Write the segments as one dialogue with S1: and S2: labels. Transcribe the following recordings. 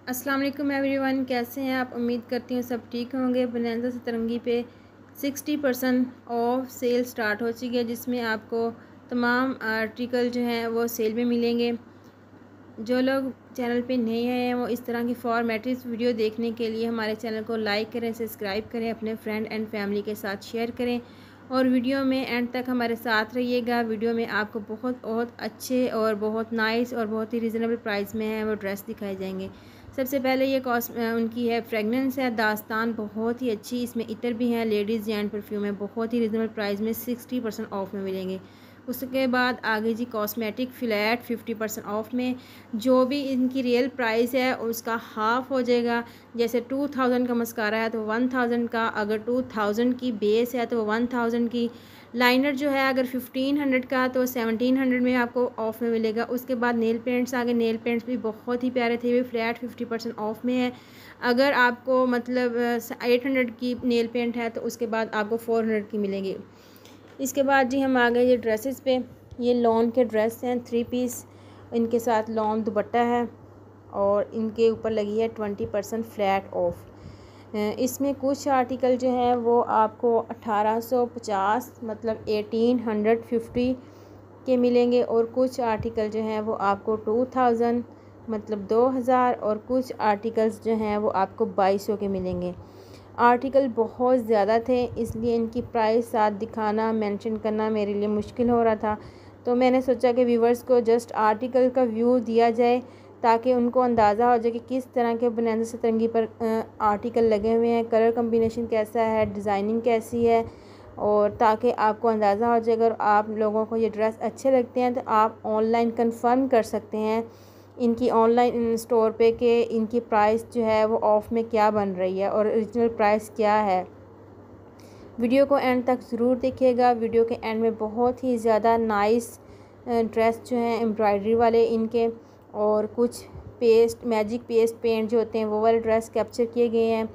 S1: अस्सलाम वालेकुम एवरीवन, कैसे हैं आप। उम्मीद करती हूँ सब ठीक होंगे। बोनांजा सतरंगी पे 60% ऑफ सेल स्टार्ट हो चुकी है, जिसमें आपको तमाम आर्टिकल जो हैं वो सेल में मिलेंगे। जो लोग चैनल पे नए हैं वो इस तरह की फॉर्मेटिव वीडियो देखने के लिए हमारे चैनल को लाइक करें, सब्सक्राइब करें, अपने फ्रेंड एंड फैमिली के साथ शेयर करें और वीडियो में एंड तक हमारे साथ रहिएगा। वीडियो में आपको बहुत अच्छे और बहुत नाइस और बहुत ही रिजनेबल प्राइस में है वो ड्रेस दिखाए जाएंगे। सबसे पहले ये उनकी है फ्रेगनेंस है दास्तान, बहुत ही अच्छी। इसमें इतर भी हैं, लेडीज़ जेंट परफ्यूम है, बहुत ही रिजनेबल प्राइस में 60% ऑफ में मिलेंगे। उसके बाद आगे जी कॉस्मेटिक फ्लैट 50% ऑफ में, जो भी इनकी रियल प्राइस है उसका हाफ़ हो जाएगा। जैसे 2000 का मस्कारा है तो 1000 का, अगर 2000 की बेस है तो 1000 की। लाइनर जो है अगर 1500 का तो 1700 में आपको ऑफ़ में मिलेगा। उसके बाद नेल पेंट्स आगे, नेल पेंट्स भी बहुत ही प्यारे थे, वे फ्लैट 50% ऑफ में है। अगर आपको मतलब 800 की नेल पेंट है तो उसके बाद आपको 400 की मिलेगी। इसके बाद जी हम आ गए ये ड्रेसेस पे। ये लॉन के ड्रेस हैं 3 पीस, इनके साथ लॉन दुपट्टा है और इनके ऊपर लगी है 20% फ्लैट ऑफ। इसमें कुछ आर्टिकल जो है वो आपको 1850 मतलब 1850 के मिलेंगे और कुछ आर्टिकल जो हैं वो आपको 2000 मतलब 2000 और कुछ आर्टिकल्स जो हैं वो आपको 2200 के मिलेंगे। आर्टिकल बहुत ज़्यादा थे, इसलिए इनकी प्राइस साथ दिखाना मेंशन करना मेरे लिए मुश्किल हो रहा था। तो मैंने सोचा कि व्यूवर्स को जस्ट आर्टिकल का व्यू दिया जाए ताकि उनको अंदाज़ा हो जाए कि किस तरह के बोनांजा सतरंगी पर आर्टिकल लगे हुए हैं, कलर कम्बिनेशन कैसा है, डिज़ाइनिंग कैसी है, और ताकि आपको अंदाज़ा हो जाए। अगर आप लोगों को ये ड्रेस अच्छे लगते हैं तो आप ऑनलाइन कंफर्म कर सकते हैं इनकी ऑनलाइन स्टोर पे कि इनकी प्राइस जो है वो ऑफ़ में क्या बन रही है और ओरिजिनल प्राइस क्या है। वीडियो को एंड तक ज़रूर देखिएगा। वीडियो के एंड में बहुत ही ज़्यादा नाइस ड्रेस जो हैं एम्ब्रॉयडरी वाले इनके, और कुछ पेस्ट मैजिक पेस्ट पेंट जो होते हैं वो वाले ड्रेस कैप्चर किए गए हैं।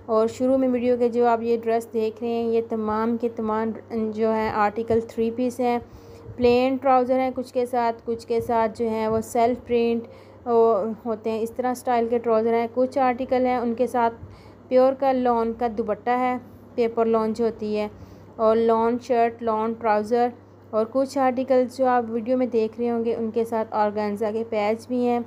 S1: और शुरू में वीडियो के जो आप ये ड्रेस देख रहे हैं ये तमाम के तमाम जो है आर्टिकल 3 पीस हैं। प्लेन ट्राउज़र हैं कुछ के साथ जो हैं वो सेल्फ प्रिंट होते हैं, इस तरह स्टाइल के ट्राउज़र हैं। कुछ आर्टिकल हैं उनके साथ प्योर का लॉन का दुपट्टा है, पेपर लॉन जो होती है, और लॉन शर्ट, लॉन ट्राउज़र। और कुछ आर्टिकल्स जो आप वीडियो में देख रहे होंगे उनके साथ ऑर्गेन्जा के पैच भी हैं।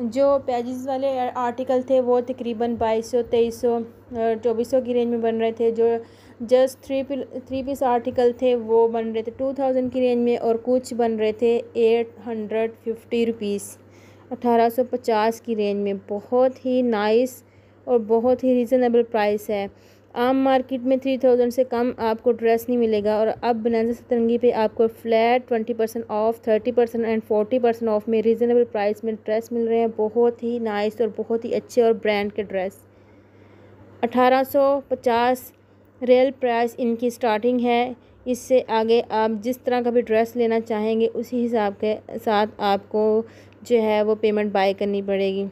S1: जो पैजेस वाले आर्टिकल थे वो तकरीबन 2200, 2300 और 2400 की रेंज में बन रहे थे। जो जस्ट थ्री पीस आर्टिकल थे वो बन रहे थे 2000 की रेंज में, और कुछ बन रहे थे 850 रुपीज़ 1850 की रेंज में। बहुत ही नाइस और बहुत ही रीज़नेबल प्राइस है। आम मार्केट में 3000 से कम आपको ड्रेस नहीं मिलेगा, और अब बोनांजा सतरंगी पे आपको फ्लैट 20% ऑफ, 30% एंड 40% ऑफ में रीज़नेबल प्राइस में ड्रेस मिल रहे हैं। बहुत ही नाइस और बहुत ही अच्छे और ब्रांड के ड्रेस। 1850 रियल प्राइस इनकी स्टार्टिंग है। इससे आगे आप जिस तरह का भी ड्रेस लेना चाहेंगे उसी हिसाब के साथ आपको जो है वो पेमेंट बाय करनी पड़ेगी।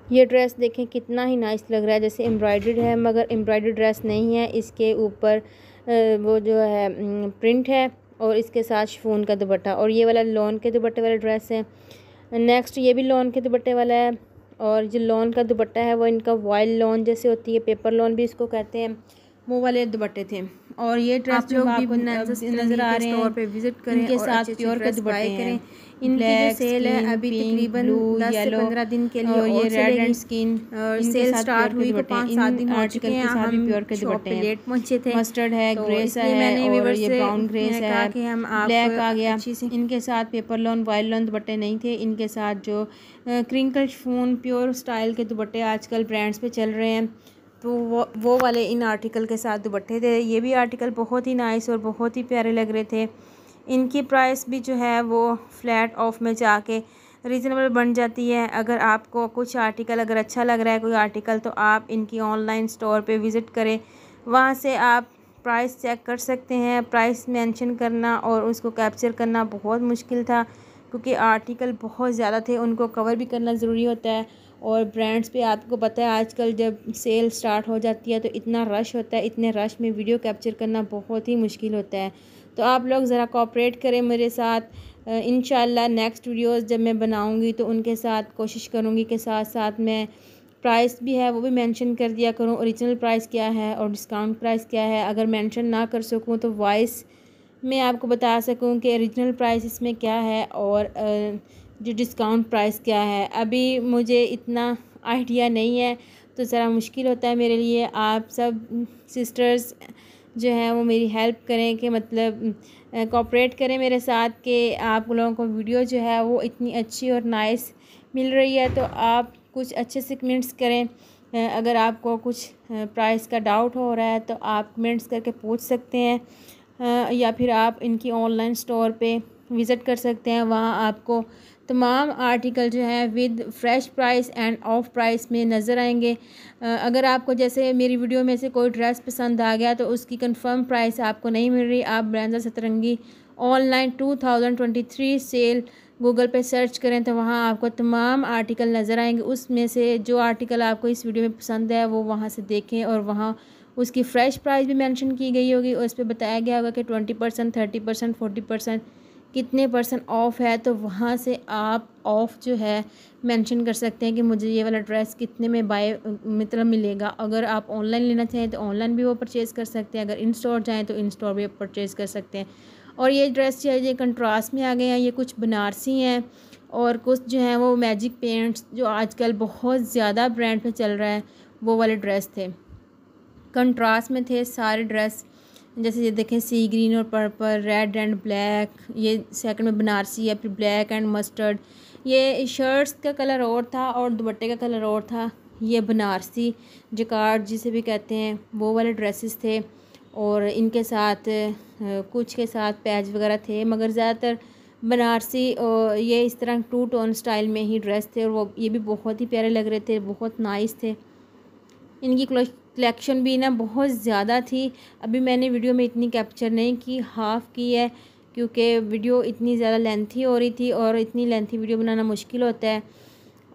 S1: ये ड्रेस देखें कितना ही नाइस लग रहा है, जैसे एम्ब्रॉयडर्ड है मगर एम्ब्रॉयडर्ड ड्रेस नहीं है। इसके ऊपर वो जो है प्रिंट है और इसके साथ शिफॉन का दुपट्टा, और ये वाला लॉन के दुपट्टे वाला ड्रेस है। नेक्स्ट ये भी लॉन के दुपट्टे वाला है, और जो लॉन का दुपट्टा है वो इनका वॉयल लॉन जैसे होती है, पेपर लॉन भी इसको कहते हैं, वो वाले दुपट्टे थे। और ये ड्रेस जो आपको नज़र आ रहे हैं स्टोर पे विजिट करें, इनके साथ प्योर के दुपट्टे करें। इनकी जो सेल है अभी तकरीबन 10 से 15 दिन के लिए, और ये रेड एंड स्किन और सेल स्टार्ट हुई को 5-7 दिन हो चुके हैं। हम प्योर के दुपट्टे लेट पहुंचे थे, मस्टर्ड है, ग्रेस है, और ये ब्राउन ग्रेस है, ब्लैक आ गया। इनके साथ पेपर लॉन, वाइल्ड लॉन दुपट्टे नहीं थे। इनके साथ जो क्रिंकल शिफॉन प्योर स्टाइल के दुपट्टे आजकल ब्रांड्स पे चल रहे हैं, तो वो वाले इन आर्टिकल के साथ दुपट्टे थे। ये भी आर्टिकल बहुत ही नाइस और बहुत ही प्यारे लग रहे थे। इनकी प्राइस भी जो है वो फ्लैट ऑफ में जाके रीज़नेबल बन जाती है। अगर आपको कुछ आर्टिकल अगर अच्छा लग रहा है कोई आर्टिकल, तो आप इनकी ऑनलाइन स्टोर पे विज़िट करें, वहाँ से आप प्राइस चेक कर सकते हैं। प्राइस मेंशन करना और उसको कैप्चर करना बहुत मुश्किल था क्योंकि आर्टिकल बहुत ज़्यादा थे, उनको कवर भी करना ज़रूरी होता है। और ब्रांड्स पे आपको पता है आजकल जब सेल स्टार्ट हो जाती है तो इतना रश होता है, इतने रश में वीडियो कैप्चर करना बहुत ही मुश्किल होता है। तो आप लोग ज़रा कोऑपरेट करें मेरे साथ इंशाल्लाह नेक्स्ट वीडियोस जब मैं बनाऊंगी तो उनके साथ कोशिश करूंगी कि साथ साथ मैं प्राइस भी है वो भी मेंशन कर दिया करूं, ओरिजिनल प्राइस क्या है और डिस्काउंट प्राइस क्या है। अगर मेंशन ना कर सकूं तो वॉइस में आपको बता सकूं कि ओरिजिनल प्राइस इसमें क्या है और जो डिस्काउंट प्राइस क्या है। अभी मुझे इतना आइडिया नहीं है तो ज़रा मुश्किल होता है मेरे लिए। आप सब सिस्टर्स जो हैं वो मेरी हेल्प करें कि मतलब कोऑपरेट करें मेरे साथ कि आप लोगों को वीडियो जो है वो इतनी अच्छी और नाइस मिल रही है। तो आप कुछ अच्छे से कमेंट्स करें। अगर आपको कुछ प्राइस का डाउट हो रहा है तो आप कमेंट्स करके पूछ सकते हैं, या फिर आप इनकी ऑनलाइन स्टोर पे विज़िट कर सकते हैं। वहाँ आपको तमाम आर्टिकल जो है with fresh price end of price में नज़र आएंगे। अगर आपको जैसे मेरी वीडियो में से कोई ड्रेस पसंद आ गया तो उसकी कंफर्म प्राइस आपको नहीं मिल रही, आप ब्रांडा सतरंगी ऑनलाइन 2023 सेल गूगल पे सर्च करें तो वहाँ आपको तमाम आर्टिकल नज़र आएंगे। उसमें से जो आर्टिकल आपको इस वीडियो में पसंद है वो वहाँ से देखें और वहाँ उसकी फ़्रेश प्राइस भी मेंशन की गई होगी और उस पर बताया गया होगा कि 20%, 30%, 40% कितने परसेंट ऑफ़ है। तो वहाँ से आप ऑफ़ जो है मेंशन कर सकते हैं कि मुझे ये वाला ड्रेस कितने में बाय मतलब मिलेगा। अगर आप ऑनलाइन लेना चाहें तो ऑनलाइन भी वो परचेज़ कर सकते हैं, अगर इन स्टोर जाएँ तो इन स्टोर भी परचेज़ कर सकते हैं। और ये ड्रेस जो है ये कंट्रास्ट में आ गए हैं, ये कुछ बनारसी हैं और कुछ जो हैं वो मैजिक पेंट्स जो आजकल बहुत ज़्यादा ब्रांड में चल रहा है वो वाले ड्रेस थे, कंट्रास्ट में थे सारे ड्रेस। जैसे ये देखें सी ग्रीन और पर्पल, रेड एंड ब्लैक, ये सेकंड में बनारसी है, फिर ब्लैक एंड मस्टर्ड। ये शर्ट्स का कलर और था और दुपट्टे का कलर और था। ये बनारसी जकार्ड जिसे भी कहते हैं वो वाले ड्रेसेस थे और इनके साथ कुछ के साथ पैच वगैरह थे, मगर ज़्यादातर बनारसी और ये इस तरह टू टोन स्टाइल में ही ड्रेस थे और वो ये भी बहुत ही प्यारे लग रहे थे, बहुत नाइस थे। इनकी कलेक्शन भी ना बहुत ज़्यादा थी। अभी मैंने वीडियो में इतनी कैप्चर नहीं की, हाफ़ की है क्योंकि वीडियो इतनी ज़्यादा लेंथी हो रही थी और इतनी लेंथी वीडियो बनाना मुश्किल होता है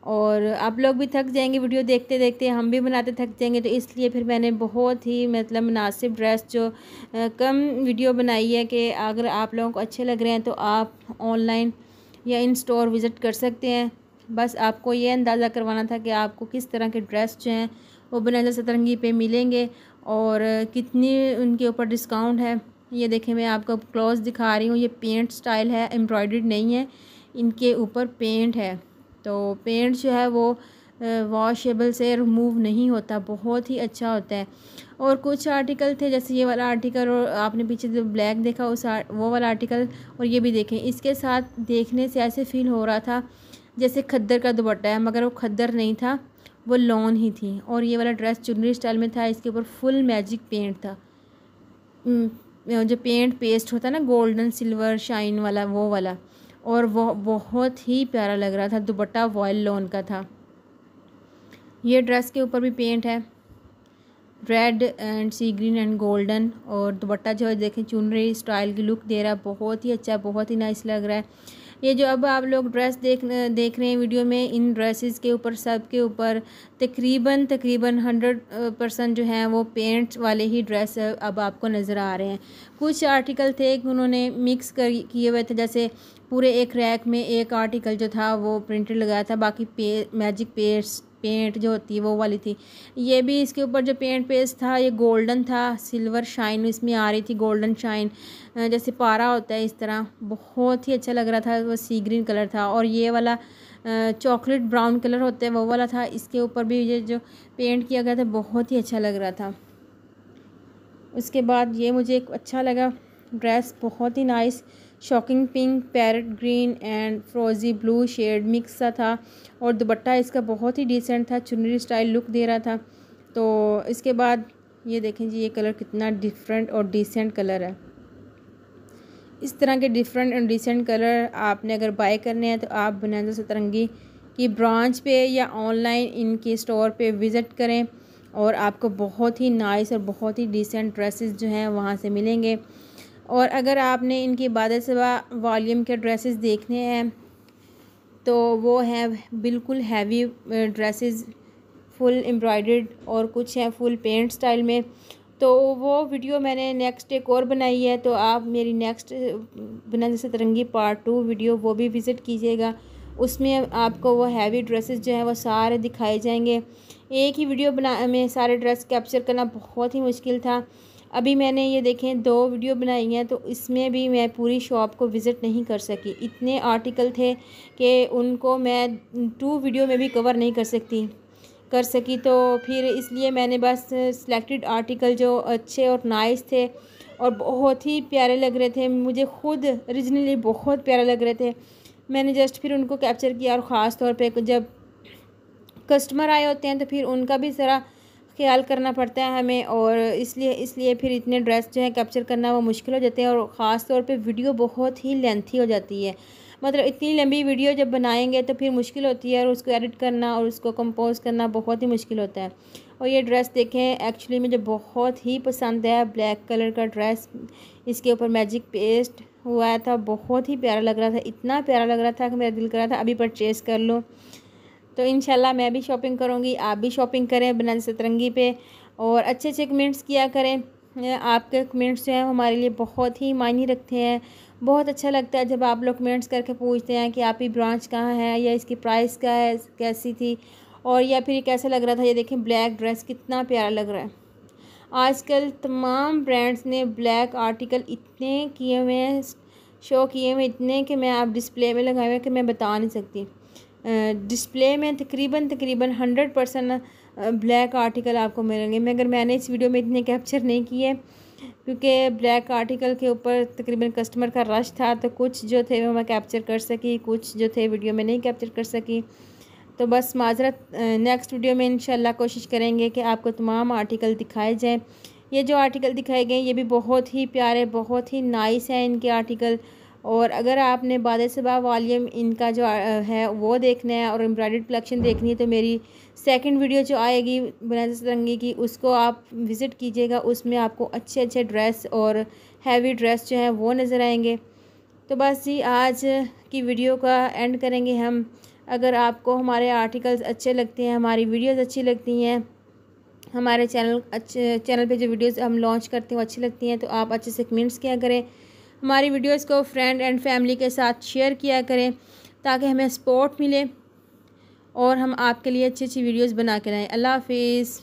S1: और आप लोग भी थक जाएंगे वीडियो देखते देखते, हम भी बनाते थक जाएंगे। तो इसलिए फिर मैंने बहुत ही मतलब मुनासिब ड्रेस जो कम वीडियो बनाई है कि अगर आप लोगों को अच्छे लग रहे हैं तो आप ऑनलाइन या इन स्टोर विज़िट कर सकते हैं। बस आपको ये अंदाज़ा करवाना था कि आपको किस तरह के ड्रेस जो हैं वो बनारसी सतरंगी पे मिलेंगे और कितनी उनके ऊपर डिस्काउंट है। ये देखें मैं आपको क्लोज दिखा रही हूँ, ये पेंट स्टाइल है, एम्ब्रॉयडर्ड नहीं है, इनके ऊपर पेंट है। तो पेंट जो है वो वॉशेबल से रिमूव नहीं होता, बहुत ही अच्छा होता है। और कुछ आर्टिकल थे जैसे ये वाला आर्टिकल और आपने पीछे जो ब्लैक देखा वो वाला आर्टिकल, और ये भी देखें, इसके साथ देखने से ऐसे फील हो रहा था जैसे खद्दर का दुपट्टा है, मगर वो खद्दर नहीं था, वो लॉन ही थी। और ये वाला ड्रेस चुनरी स्टाइल में था, इसके ऊपर फुल मैजिक पेंट था, जो पेंट पेस्ट होता है ना गोल्डन सिल्वर शाइन वाला, वो वाला, और वो बहुत ही प्यारा लग रहा था। दुपट्टा वॉयल लॉन का था। ये ड्रेस के ऊपर भी पेंट है, red and sea green and golden, और दुपट्टा जो है देखें चुनरी स्टाइल की लुक दे रहा है, बहुत ही अच्छा, बहुत ही नाइस लग रहा है। ये जो अब आप लोग ड्रेस देख रहे हैं वीडियो में, इन ड्रेसेस के ऊपर सब के ऊपर तकरीबन 100% जो हैं वो पेंट्स वाले ही ड्रेस अब आपको नज़र आ रहे हैं। कुछ आर्टिकल थे कि उन्होंने मिक्स किए हुए थे, जैसे पूरे एक रैक में एक आर्टिकल जो था वो प्रिंटेड लगाया था, बाकी मैजिक पेंट जो होती है वो वाली थी। ये भी इसके ऊपर जो पेंट पेस्ट था ये गोल्डन था, सिल्वर शाइन इसमें आ रही थी, गोल्डन शाइन जैसे पारा होता है इस तरह, बहुत ही अच्छा लग रहा था। वो सी ग्रीन कलर था और ये वाला चॉकलेट ब्राउन कलर होता है वो वाला था। इसके ऊपर भी ये जो पेंट किया गया था बहुत ही अच्छा लग रहा था। उसके बाद ये मुझे एक अच्छा लगा ड्रेस, बहुत ही nice, shocking pink, parrot green and फ्रोजी ब्लू शेड मिक्स सा था और दुपट्टा इसका बहुत ही डिसेंट था, चुनरी स्टाइल लुक दे रहा था। तो इसके बाद ये देखें जी, ये कलर कितना डिफरेंट और डिसेंट कलर है। इस तरह के डिफरेंट एंड डिसेंट कलर आपने अगर बाय करने हैं तो आप बनारसी सतरंगी की ब्रांच पे या ऑनलाइन इनके स्टोर पे विज़िट करें और आपको बहुत ही नाइस और बहुत ही डिसेंट ड्रेसेस जो हैं वहाँ से मिलेंगे। और अगर आपने इनकी इबादत सवा वॉल्यूम के ड्रेसेस देखने हैं तो वो हैं बिल्कुल हैवी ड्रेसेस, फुल एम्ब्रॉयडर्ड, और कुछ हैं फुल पेंट स्टाइल में। तो वो वीडियो मैंने नेक्स्ट एक और बनाई है, तो आप मेरी नेक्स्ट बनारसी सतरंगी पार्ट 2 वीडियो वो भी विज़िट कीजिएगा। उसमें आपको वो हैवी ड्रेसेस जो हैं वो सारे दिखाए जाएंगे। एक ही वीडियो में सारे ड्रेस कैप्चर करना बहुत ही मुश्किल था। अभी मैंने ये देखें 2 वीडियो बनाई हैं, तो इसमें भी मैं पूरी शॉप को विज़िट नहीं कर सकी। इतने आर्टिकल थे कि उनको मैं 2 वीडियो में भी कवर नहीं कर सकी। तो फिर इसलिए मैंने बस सिलेक्टेड आर्टिकल जो अच्छे और नाइस थे और बहुत ही प्यारे लग रहे थे, मुझे खुद ओरिजिनली बहुत प्यारे लग रहे थे, मैंने जस्ट फिर उनको कैप्चर किया। और ख़ास तौर पे जब कस्टमर आए होते हैं तो फिर उनका भी ज़रा ख्याल करना पड़ता है हमें, और इसलिए फिर इतने ड्रेस जो है कैप्चर करना वो मुश्किल हो जाते हैं। और ख़ास तौर पे वीडियो बहुत ही लेंथी हो जाती है, मतलब इतनी लंबी वीडियो जब बनाएंगे तो फिर मुश्किल होती है, और उसको एडिट करना और उसको कंपोज करना बहुत ही मुश्किल होता है। और ये ड्रेस देखें, एक्चुअली मुझे बहुत ही पसंद है, ब्लैक कलर का ड्रेस, इसके ऊपर मैजिक पेस्ट हुआ था, बहुत ही प्यारा लग रहा था, इतना प्यारा लग रहा था कि मेरा दिल कर रहा था अभी परचेज़ कर लो। तो इंशाल्लाह मैं भी शॉपिंग करूँगी, आप भी शॉपिंग करें बनारसी सतरंगी पे, और अच्छे अच्छे कमेंट्स किया करें। आपके कमेंट्स जो हैं हमारे लिए बहुत ही मायने रखते हैं। बहुत अच्छा लगता है जब आप लोग कमेंट्स करके पूछते हैं कि आपकी ब्रांच कहाँ है, या इसकी प्राइस क्या है, कैसी थी, और या फिर कैसा लग रहा था। ये देखें ब्लैक ड्रेस कितना प्यारा लग रहा है। आजकल तमाम ब्रांड्स ने ब्लैक आर्टिकल इतने किए हुए हैं, शो किए हुए इतने, कि मैं आप डिस्प्ले में लगाए हुए कि मैं बता नहीं सकती। डिस्प्ले में तकरीबन 100% ब्लैक आर्टिकल आपको मिलेंगे, मगर मैंने इस वीडियो में इतने कैप्चर नहीं किए क्योंकि ब्लैक आर्टिकल के ऊपर तकरीबन कस्टमर का रश था, तो कुछ जो थे वो मैं कैप्चर कर सकी, कुछ जो थे वीडियो में नहीं कैप्चर कर सकी। तो बस माजरत, नेक्स्ट वीडियो में इंशाल्लाह कोशिश करेंगे कि आपको तमाम आर्टिकल दिखाए जाएँ। ये जो आर्टिकल दिखाए गए ये भी बहुत ही प्यारे, बहुत ही नाइस हैं इनके आर्टिकल। और अगर आपने बादे सबा वॉल्यूम इनका जो है वो देखना है और एम्ब्रॉयडर्ड कलेक्शन देखनी है, तो मेरी सेकंड वीडियो जो आएगी बनारसी सतरंगी की, उसको आप विज़िट कीजिएगा। उसमें आपको अच्छे अच्छे ड्रेस और हैवी ड्रेस जो हैं वो नज़र आएंगे। तो बस जी आज की वीडियो का एंड करेंगे हम। अगर आपको हमारे आर्टिकल्स अच्छे लगते हैं, हमारी वीडियोज़ अच्छी लगती हैं, हमारे चैनल पे जो वीडियोस हम लॉन्च करते हैं वो अच्छी लगती हैं, तो आप अच्छे से कमेंट्स किया करें। हमारी वीडियोस को फ्रेंड एंड फैमिली के साथ शेयर किया करें ताकि हमें सपोर्ट मिले और हम आपके लिए अच्छी अच्छी वीडियोस बना के लाएं। अल्लाह हाफिज़।